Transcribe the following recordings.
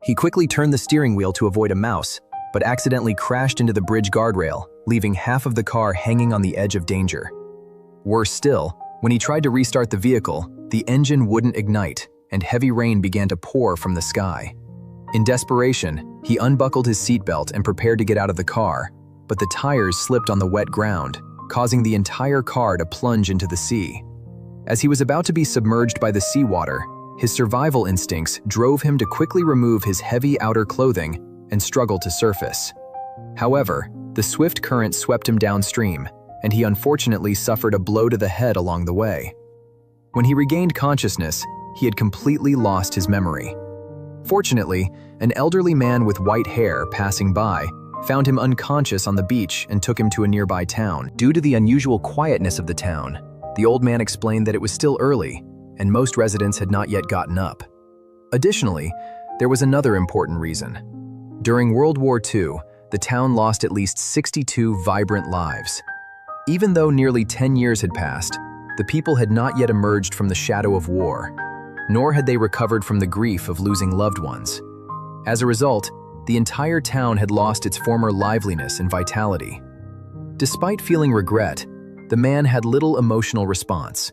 He quickly turned the steering wheel to avoid a mouse, but accidentally crashed into the bridge guardrail, leaving half of the car hanging on the edge of danger. Worse still, when he tried to restart the vehicle, the engine wouldn't ignite, and heavy rain began to pour from the sky. In desperation, he unbuckled his seatbelt and prepared to get out of the car, but the tires slipped on the wet ground, causing the entire car to plunge into the sea. As he was about to be submerged by the seawater, his survival instincts drove him to quickly remove his heavy outer clothing and struggle to surface. However, the swift current swept him downstream, and he unfortunately suffered a blow to the head along the way. When he regained consciousness, he had completely lost his memory. Fortunately, an elderly man with white hair passing by found him unconscious on the beach and took him to a nearby town. Due to the unusual quietness of the town, the old man explained that it was still early, and most residents had not yet gotten up. Additionally, there was another important reason. During World War II, the town lost at least 62 vibrant lives. Even though nearly 10 years had passed, the people had not yet emerged from the shadow of war, nor had they recovered from the grief of losing loved ones. As a result, the entire town had lost its former liveliness and vitality. Despite feeling regret, the man had little emotional response.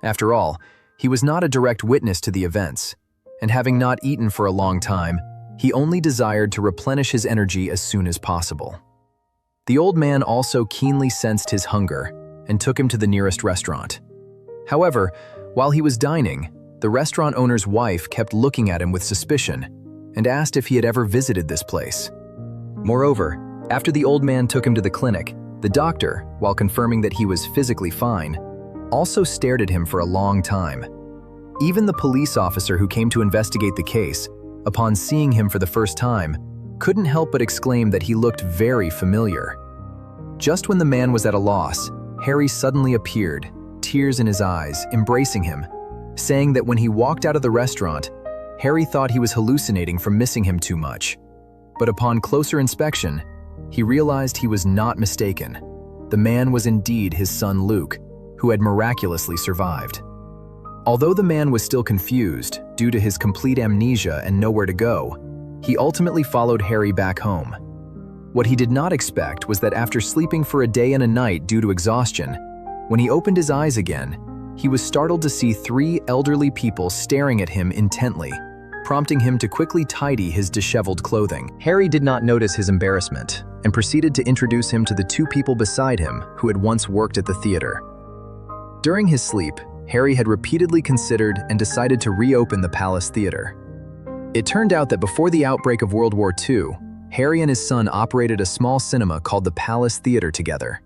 After all, he was not a direct witness to the events, and having not eaten for a long time, he only desired to replenish his energy as soon as possible. The old man also keenly sensed his hunger and took him to the nearest restaurant. However, while he was dining, the restaurant owner's wife kept looking at him with suspicion and asked if he had ever visited this place. Moreover, after the old man took him to the clinic, the doctor, while confirming that he was physically fine, also stared at him for a long time. Even the police officer who came to investigate the case, upon seeing him for the first time, couldn't help but exclaim that he looked very familiar. Just when the man was at a loss, Harry suddenly appeared, tears in his eyes, embracing him, saying that when he walked out of the restaurant, Harry thought he was hallucinating from missing him too much. But upon closer inspection, he realized he was not mistaken. The man was indeed his son Luke, who had miraculously survived. Although the man was still confused due to his complete amnesia and nowhere to go, he ultimately followed Harry back home. What he did not expect was that after sleeping for a day and a night due to exhaustion, when he opened his eyes again, he was startled to see 3 elderly people staring at him intently, prompting him to quickly tidy his disheveled clothing. Harry did not notice his embarrassment and proceeded to introduce him to the 2 people beside him who had once worked at the theater. During his sleep, Harry had repeatedly considered and decided to reopen the Palace Theater. It turned out that before the outbreak of World War II, Harry and his son operated a small cinema called the Palace Theater together.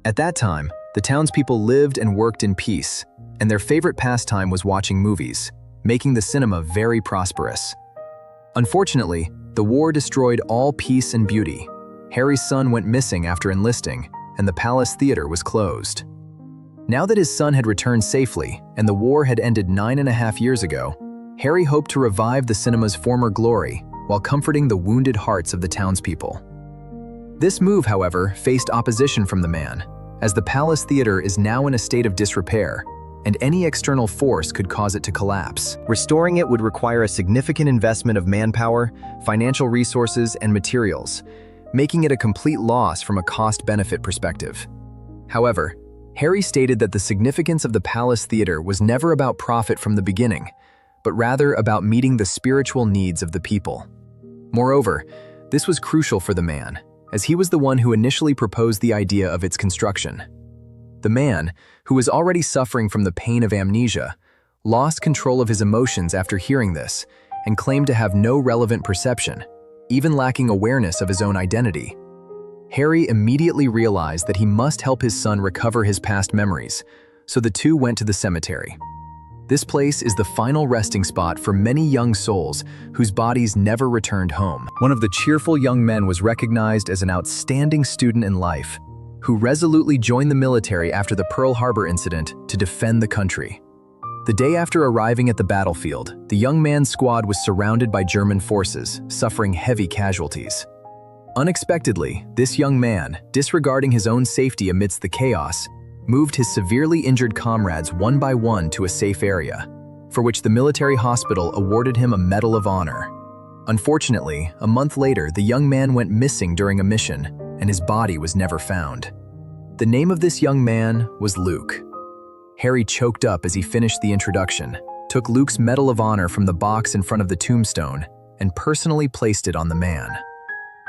At that time, the townspeople lived and worked in peace, and their favorite pastime was watching movies, making the cinema very prosperous. Unfortunately, the war destroyed all peace and beauty. Harry's son went missing after enlisting, and the Palace Theater was closed. Now that his son had returned safely and the war had ended 9.5 years ago, Harry hoped to revive the cinema's former glory while comforting the wounded hearts of the townspeople. This move, however, faced opposition from the man, as the Palace Theater is now in a state of disrepair, and any external force could cause it to collapse. Restoring it would require a significant investment of manpower, financial resources, and materials, making it a complete loss from a cost-benefit perspective. However, Harry stated that the significance of the Palace Theater was never about profit from the beginning, but rather about meeting the spiritual needs of the people. Moreover, this was crucial for the man, as he was the one who initially proposed the idea of its construction. The man, who was already suffering from the pain of amnesia, lost control of his emotions after hearing this and claimed to have no relevant perception, even lacking awareness of his own identity. Harry immediately realized that he must help his son recover his past memories, so the two went to the cemetery. This place is the final resting spot for many young souls whose bodies never returned home. One of the cheerful young men was recognized as an outstanding student in life, who resolutely joined the military after the Pearl Harbor incident to defend the country. The day after arriving at the battlefield, the young man's squad was surrounded by German forces, suffering heavy casualties. Unexpectedly, this young man, disregarding his own safety amidst the chaos, moved his severely injured comrades one by one to a safe area, for which the military hospital awarded him a Medal of Honor. Unfortunately, a month later, the young man went missing during a mission, and his body was never found. The name of this young man was Luke. Harry choked up as he finished the introduction, took Luke's Medal of Honor from the box in front of the tombstone, and personally placed it on the man.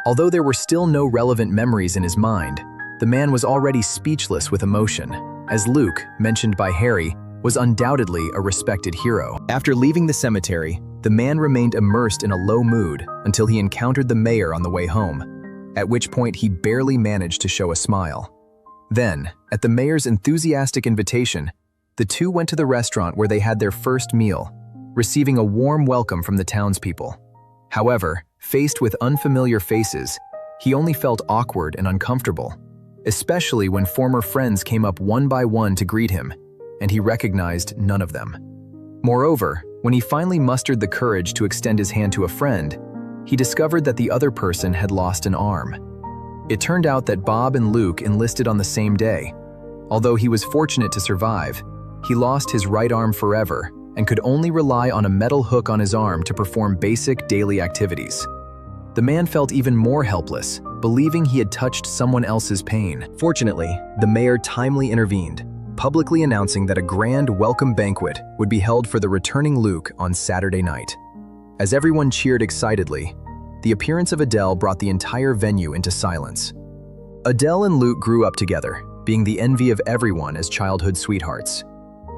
Although there were still no relevant memories in his mind, the man was already speechless with emotion, as Luke, mentioned by Harry, was undoubtedly a respected hero. After leaving the cemetery, the man remained immersed in a low mood until he encountered the mayor on the way home, at which point he barely managed to show a smile. Then, at the mayor's enthusiastic invitation, the two went to the restaurant where they had their first meal, receiving a warm welcome from the townspeople. However, faced with unfamiliar faces, he only felt awkward and uncomfortable, especially when former friends came up one by one to greet him, and he recognized none of them. Moreover, when he finally mustered the courage to extend his hand to a friend, he discovered that the other person had lost an arm. It turned out that Bob and Luke enlisted on the same day. Although he was fortunate to survive, he lost his right arm forever and could only rely on a metal hook on his arm to perform basic daily activities. The man felt even more helpless, believing he had touched someone else's pain. Fortunately, the mayor timely intervened, publicly announcing that a grand welcome banquet would be held for the returning Luke on Saturday night. As everyone cheered excitedly, the appearance of Adele brought the entire venue into silence. Adele and Luke grew up together, being the envy of everyone as childhood sweethearts.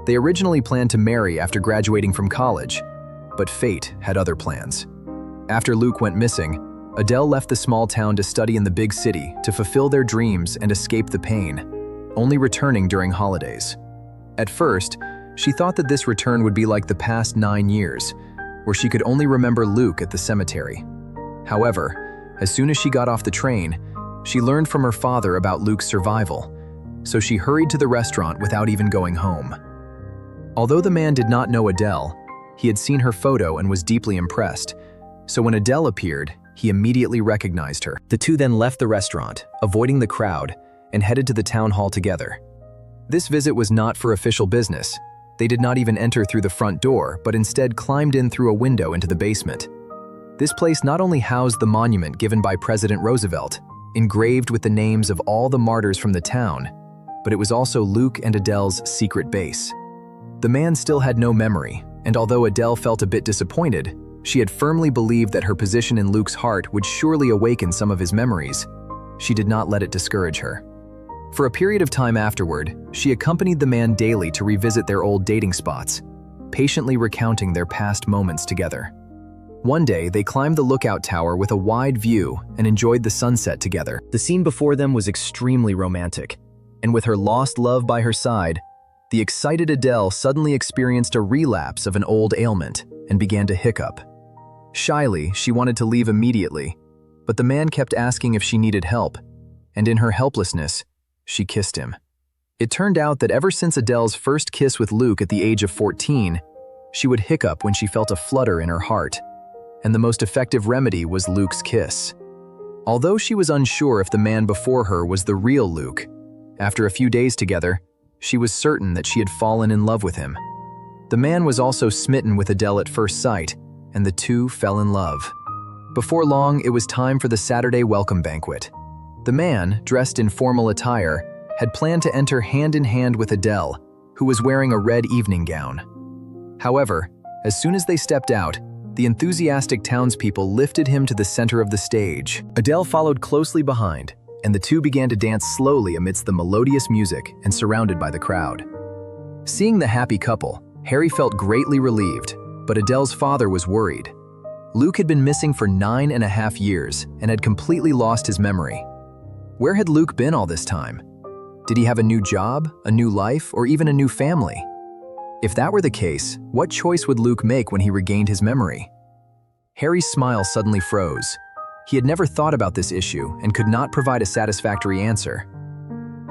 They originally planned to marry after graduating from college, but fate had other plans. After Luke went missing, Adele left the small town to study in the big city to fulfill their dreams and escape the pain, only returning during holidays. At first, she thought that this return would be like the past 9 years, where she could only remember Luke at the cemetery. However, as soon as she got off the train, she learned from her father about Luke's survival, so she hurried to the restaurant without even going home. Although the man did not know Adele, he had seen her photo and was deeply impressed, so when Adele appeared, he immediately recognized her. The two then left the restaurant, avoiding the crowd, and headed to the town hall together. This visit was not for official business. They did not even enter through the front door, but instead climbed in through a window into the basement. This place not only housed the monument given by President Roosevelt, engraved with the names of all the martyrs from the town, but it was also Luke and Adele's secret base. The man still had no memory, and although Adele felt a bit disappointed, she had firmly believed that her position in Luke's heart would surely awaken some of his memories. She did not let it discourage her. For a period of time afterward, she accompanied the man daily to revisit their old dating spots, patiently recounting their past moments together. One day, they climbed the lookout tower with a wide view and enjoyed the sunset together. The scene before them was extremely romantic, and with her lost love by her side, the excited Adele suddenly experienced a relapse of an old ailment and began to hiccup. Shyly, she wanted to leave immediately, but the man kept asking if she needed help, and in her helplessness, she kissed him. It turned out that ever since Adele's first kiss with Luke at the age of 14, she would hiccup when she felt a flutter in her heart, and the most effective remedy was Luke's kiss. Although she was unsure if the man before her was the real Luke, after a few days together, she was certain that she had fallen in love with him. The man was also smitten with Adele at first sight, and the two fell in love. Before long, it was time for the Saturday welcome banquet. The man, dressed in formal attire, had planned to enter hand in hand with Adele, who was wearing a red evening gown. However, as soon as they stepped out, the enthusiastic townspeople lifted him to the center of the stage. Adele followed closely behind, and the two began to dance slowly amidst the melodious music and surrounded by the crowd. Seeing the happy couple, Harry felt greatly relieved, but Adele's father was worried. Luke had been missing for 9.5 years and had completely lost his memory. Where had Luke been all this time? Did he have a new job, a new life, or even a new family? If that were the case, what choice would Luke make when he regained his memory? Harry's smile suddenly froze. He had never thought about this issue and could not provide a satisfactory answer.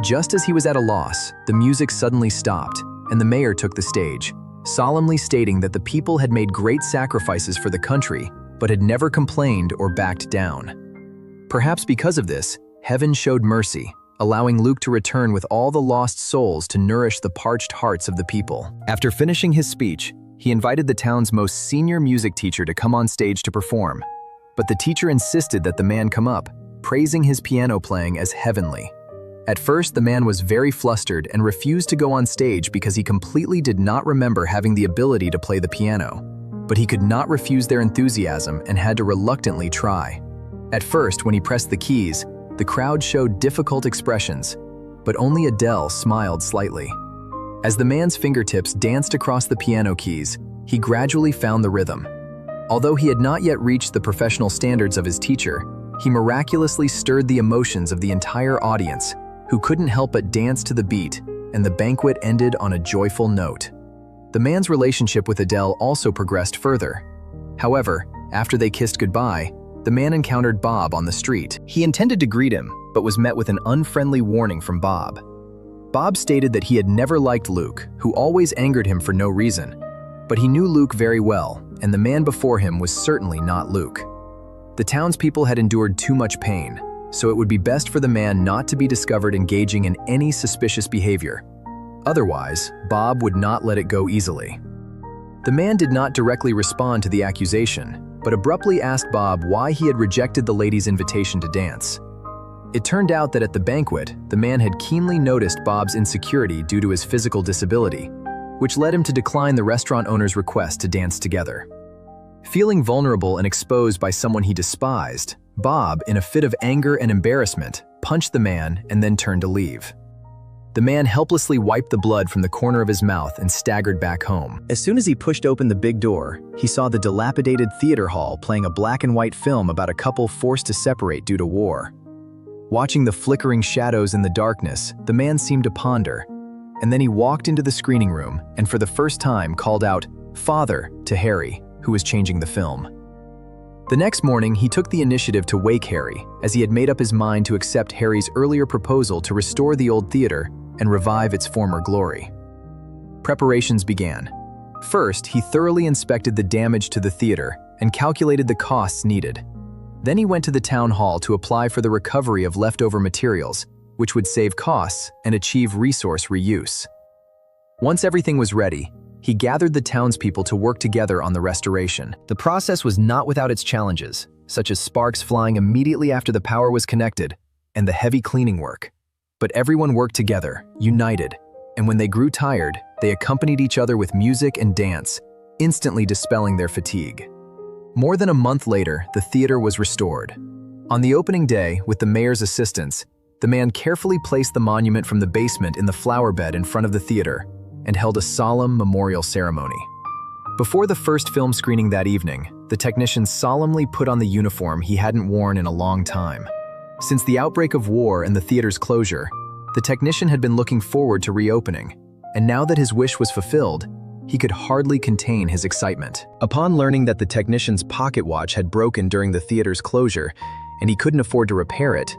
Just as he was at a loss, the music suddenly stopped, and the mayor took the stage, solemnly stating that the people had made great sacrifices for the country, but had never complained or backed down. Perhaps because of this, heaven showed mercy, allowing Luke to return with all the lost souls to nourish the parched hearts of the people. After finishing his speech, he invited the town's most senior music teacher to come on stage to perform, but the teacher insisted that the man come up, praising his piano playing as heavenly. At first, the man was very flustered and refused to go on stage because he completely did not remember having the ability to play the piano. But he could not refuse their enthusiasm and had to reluctantly try. At first, when he pressed the keys, the crowd showed difficult expressions, but only Adele smiled slightly. As the man's fingertips danced across the piano keys, he gradually found the rhythm. Although he had not yet reached the professional standards of his teacher, he miraculously stirred the emotions of the entire audience, who couldn't help but dance to the beat, and the banquet ended on a joyful note. The man's relationship with Adele also progressed further. However, after they kissed goodbye, the man encountered Bob on the street. He intended to greet him, but was met with an unfriendly warning from Bob. Bob stated that he had never liked Luke, who always angered him for no reason. But he knew Luke very well, and the man before him was certainly not Luke. The townspeople had endured too much pain, so it would be best for the man not to be discovered engaging in any suspicious behavior. Otherwise, Bob would not let it go easily. The man did not directly respond to the accusation, but abruptly asked Bob why he had rejected the lady's invitation to dance. It turned out that at the banquet, the man had keenly noticed Bob's insecurity due to his physical disability, which led him to decline the restaurant owner's request to dance together. Feeling vulnerable and exposed by someone he despised, Bob, in a fit of anger and embarrassment, punched the man and then turned to leave. The man helplessly wiped the blood from the corner of his mouth and staggered back home. As soon as he pushed open the big door, he saw the dilapidated theater hall playing a black and white film about a couple forced to separate due to war. Watching the flickering shadows in the darkness, the man seemed to ponder, and then he walked into the screening room and for the first time called out, "Father," to Harry, who was changing the film. The next morning, he took the initiative to wake Harry, as he had made up his mind to accept Harry's earlier proposal to restore the old theater and revive its former glory. Preparations began. First, he thoroughly inspected the damage to the theater and calculated the costs needed. Then he went to the town hall to apply for the recovery of leftover materials, which would save costs and achieve resource reuse. Once everything was ready, he gathered the townspeople to work together on the restoration. The process was not without its challenges, such as sparks flying immediately after the power was connected, and the heavy cleaning work. But everyone worked together, united, and when they grew tired, they accompanied each other with music and dance, instantly dispelling their fatigue. More than a month later, the theater was restored. On the opening day, with the mayor's assistance, the man carefully placed the monument from the basement in the flower bed in front of the theater and held a solemn memorial ceremony. Before the first film screening that evening, the technician solemnly put on the uniform he hadn't worn in a long time. Since the outbreak of war and the theater's closure, the technician had been looking forward to reopening, and now that his wish was fulfilled, he could hardly contain his excitement. Upon learning that the technician's pocket watch had broken during the theater's closure and he couldn't afford to repair it,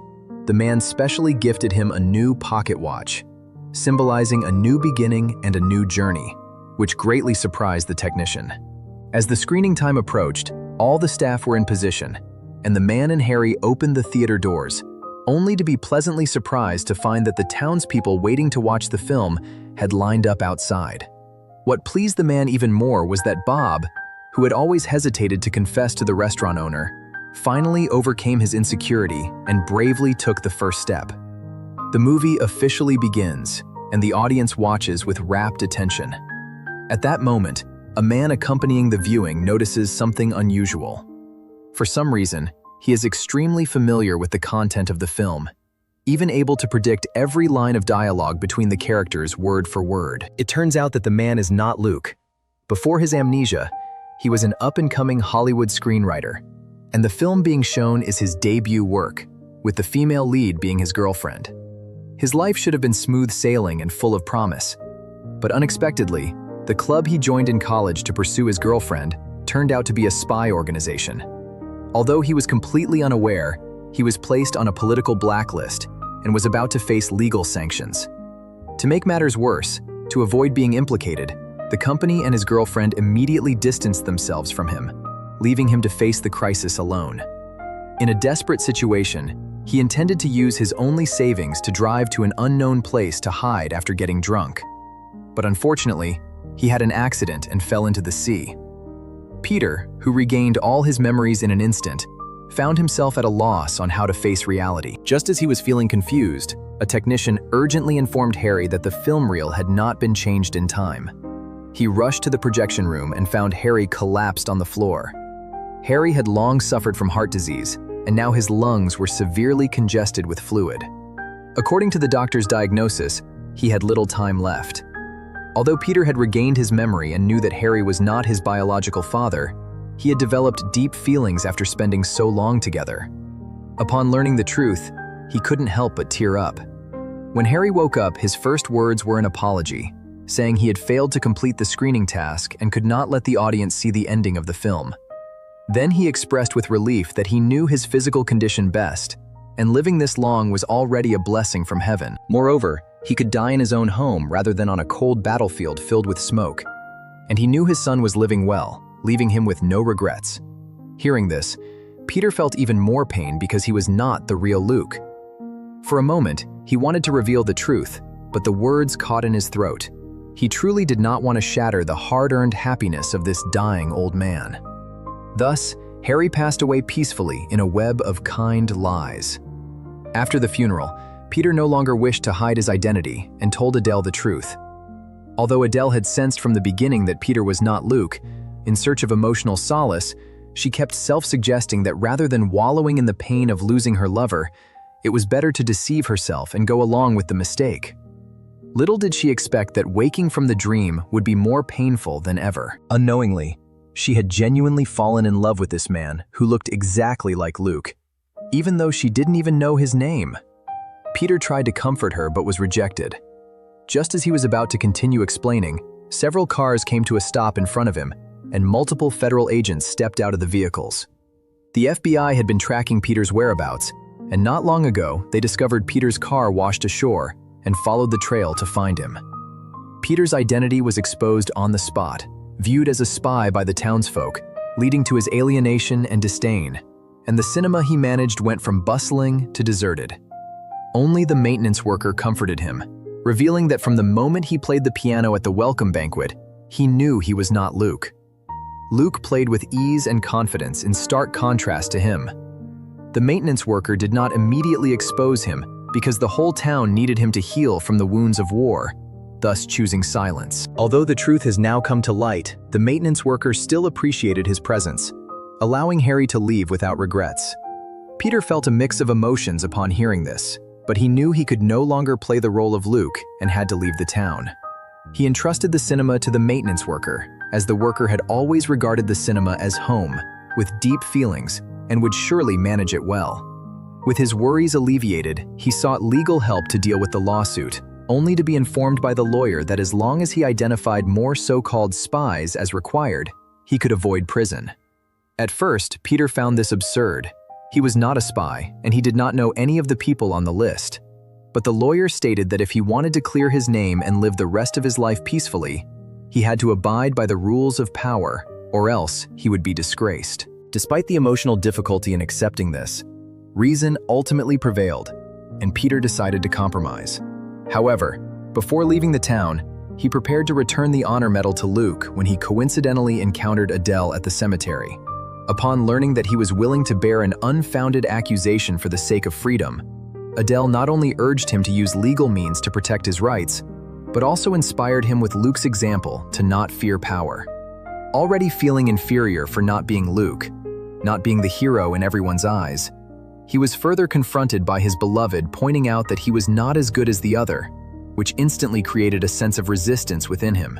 the man specially gifted him a new pocket watch, symbolizing a new beginning and a new journey, which greatly surprised the technician. As the screening time approached, all the staff were in position, and the man and Harry opened the theater doors, only to be pleasantly surprised to find that the townspeople waiting to watch the film had lined up outside. What pleased the man even more was that Bob, who had always hesitated to confess to the restaurant owner, finally overcame his insecurity and bravely took the first step. The movie officially begins, and the audience watches with rapt attention. At that moment, a man accompanying the viewing notices something unusual. For some reason, he is extremely familiar with the content of the film, even able to predict every line of dialogue between the characters word for word. It turns out that the man is not Luke. Before his amnesia, he was an up-and-coming Hollywood screenwriter, and the film being shown is his debut work, with the female lead being his girlfriend. His life should have been smooth sailing and full of promise, but unexpectedly, the club he joined in college to pursue his girlfriend turned out to be a spy organization. Although he was completely unaware, he was placed on a political blacklist and was about to face legal sanctions. To make matters worse, to avoid being implicated, the company and his girlfriend immediately distanced themselves from him, leaving him to face the crisis alone. In a desperate situation, he intended to use his only savings to drive to an unknown place to hide after getting drunk. But unfortunately, he had an accident and fell into the sea. Peter, who regained all his memories in an instant, found himself at a loss on how to face reality. Just as he was feeling confused, a technician urgently informed Harry that the film reel had not been changed in time. He rushed to the projection room and found Harry collapsed on the floor. Harry had long suffered from heart disease, and now his lungs were severely congested with fluid. According to the doctor's diagnosis, he had little time left. Although Peter had regained his memory and knew that Harry was not his biological father, he had developed deep feelings after spending so long together. Upon learning the truth, he couldn't help but tear up. When Harry woke up, his first words were an apology, saying he had failed to complete the screening task and could not let the audience see the ending of the film. Then he expressed with relief that he knew his physical condition best, and living this long was already a blessing from heaven. Moreover, he could die in his own home rather than on a cold battlefield filled with smoke. And he knew his son was living well, leaving him with no regrets. Hearing this, Peter felt even more pain because he was not the real Luke. For a moment, he wanted to reveal the truth, but the words caught in his throat. He truly did not want to shatter the hard-earned happiness of this dying old man. Thus, Harry passed away peacefully in a web of kind lies. After the funeral, Peter no longer wished to hide his identity and told Adele the truth. Although Adele had sensed from the beginning that Peter was not Luke, in search of emotional solace, she kept self-suggesting that rather than wallowing in the pain of losing her lover, it was better to deceive herself and go along with the mistake. Little did she expect that waking from the dream would be more painful than ever. Unknowingly, she had genuinely fallen in love with this man who looked exactly like Luke, even though she didn't even know his name. Peter tried to comfort her but was rejected. Just as he was about to continue explaining, several cars came to a stop in front of him, and multiple federal agents stepped out of the vehicles. The FBI had been tracking Peter's whereabouts, and not long ago, they discovered Peter's car washed ashore and followed the trail to find him. Peter's identity was exposed on the spot, viewed as a spy by the townsfolk, leading to his alienation and disdain, and the cinema he managed went from bustling to deserted. Only the maintenance worker comforted him, revealing that from the moment he played the piano at the welcome banquet, he knew he was not Luke. Luke played with ease and confidence in stark contrast to him. The maintenance worker did not immediately expose him because the whole town needed him to heal from the wounds of war, thus choosing silence. Although the truth has now come to light, the maintenance worker still appreciated his presence, allowing Harry to leave without regrets. Peter felt a mix of emotions upon hearing this, but he knew he could no longer play the role of Luke and had to leave the town. He entrusted the cinema to the maintenance worker, as the worker had always regarded the cinema as home, with deep feelings, and would surely manage it well. With his worries alleviated, he sought legal help to deal with the lawsuit, only to be informed by the lawyer that as long as he identified more so-called spies as required, he could avoid prison. At first, Peter found this absurd. He was not a spy, and he did not know any of the people on the list. But the lawyer stated that if he wanted to clear his name and live the rest of his life peacefully, he had to abide by the rules of power, or else he would be disgraced. Despite the emotional difficulty in accepting this, reason ultimately prevailed, and Peter decided to compromise. However, before leaving the town, he prepared to return the honor medal to Luke when he coincidentally encountered Adele at the cemetery. Upon learning that he was willing to bear an unfounded accusation for the sake of freedom, Adele not only urged him to use legal means to protect his rights, but also inspired him with Luke's example to not fear power. Already feeling inferior for not being Luke, not being the hero in everyone's eyes, he was further confronted by his beloved pointing out that he was not as good as the other, which instantly created a sense of resistance within him.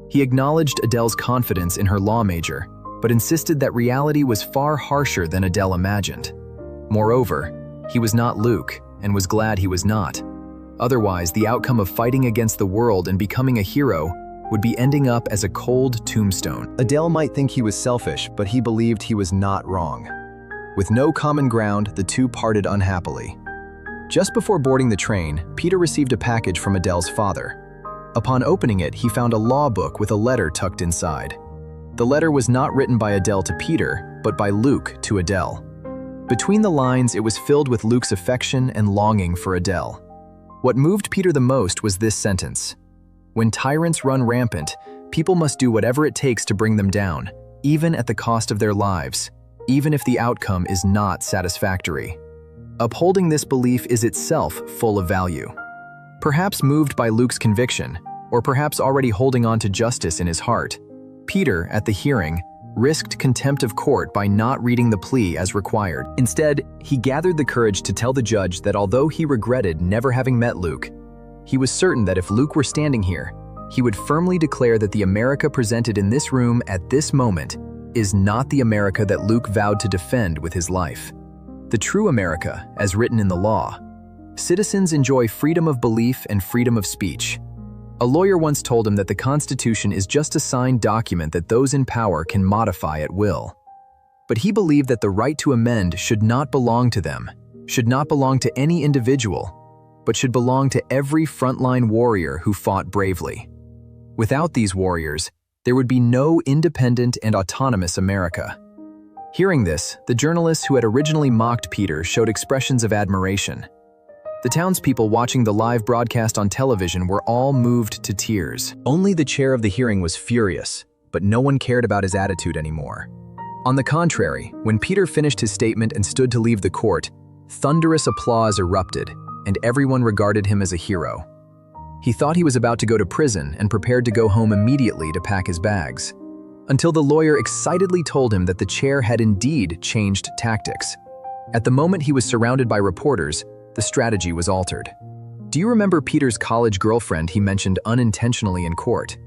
He acknowledged Adele's confidence in her law major, but insisted that reality was far harsher than Adele imagined. Moreover, he was not Luke, and was glad he was not. Otherwise, the outcome of fighting against the world and becoming a hero would be ending up as a cold tombstone. Adele might think he was selfish, but he believed he was not wrong. With no common ground, the two parted unhappily. Just before boarding the train, Peter received a package from Adele's father. Upon opening it, he found a law book with a letter tucked inside. The letter was not written by Adele to Peter, but by Luke to Adele. Between the lines, it was filled with Luke's affection and longing for Adele. What moved Peter the most was this sentence: "When tyrants run rampant, people must do whatever it takes to bring them down, even at the cost of their lives. even if the outcome is not satisfactory. Upholding this belief is itself full of value. Perhaps moved by Luke's conviction, or perhaps already holding on to justice in his heart, Peter, at the hearing, risked contempt of court by not reading the plea as required. Instead, he gathered the courage to tell the judge that although he regretted never having met Luke, he was certain that if Luke were standing here, he would firmly declare that the America presented in this room at this moment is not the America that Luke vowed to defend with his life. The true America, as written in the law. Citizens enjoy freedom of belief and freedom of speech. A lawyer once told him that the Constitution is just a signed document that those in power can modify at will. But he believed that the right to amend should not belong to them, should not belong to any individual, but should belong to every frontline warrior who fought bravely. Without these warriors, there would be no independent and autonomous America. Hearing this, the journalists who had originally mocked Peter showed expressions of admiration. The townspeople watching the live broadcast on television were all moved to tears. Only the chair of the hearing was furious, but no one cared about his attitude anymore. On the contrary, when Peter finished his statement and stood to leave the court, thunderous applause erupted, and everyone regarded him as a hero. He thought he was about to go to prison and prepared to go home immediately to pack his bags, until the lawyer excitedly told him that the chair had indeed changed tactics. At the moment he was surrounded by reporters, the strategy was altered. Do you remember Peter's college girlfriend he mentioned unintentionally in court?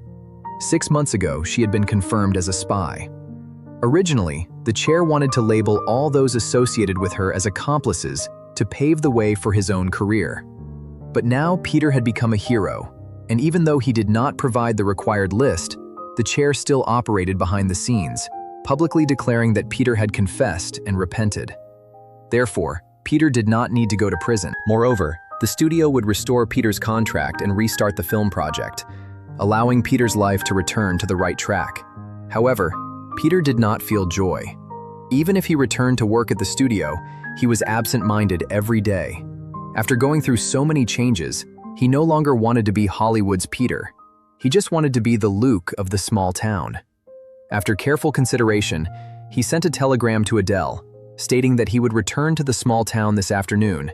6 months ago, she had been confirmed as a spy. Originally, the chair wanted to label all those associated with her as accomplices to pave the way for his own career. But now Peter had become a hero, and even though he did not provide the required list, the chair still operated behind the scenes, publicly declaring that Peter had confessed and repented. Therefore, Peter did not need to go to prison. Moreover, the studio would restore Peter's contract and restart the film project, allowing Peter's life to return to the right track. However, Peter did not feel joy. Even if he returned to work at the studio, he was absent-minded every day. After going through so many changes, he no longer wanted to be Hollywood's Peter. He just wanted to be the Luke of the small town. After careful consideration, he sent a telegram to Adele, stating that he would return to the small town this afternoon,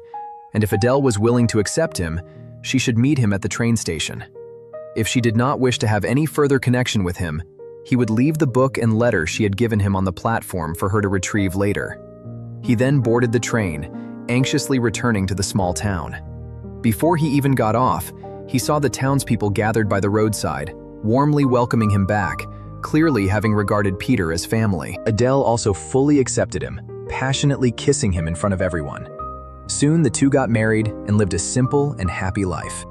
and if Adele was willing to accept him, she should meet him at the train station. If she did not wish to have any further connection with him, he would leave the book and letter she had given him on the platform for her to retrieve later. He then boarded the train, anxiously returning to the small town. Before he even got off, he saw the townspeople gathered by the roadside, warmly welcoming him back, clearly having regarded Peter as family. Adele also fully accepted him, passionately kissing him in front of everyone. Soon the two got married and lived a simple and happy life.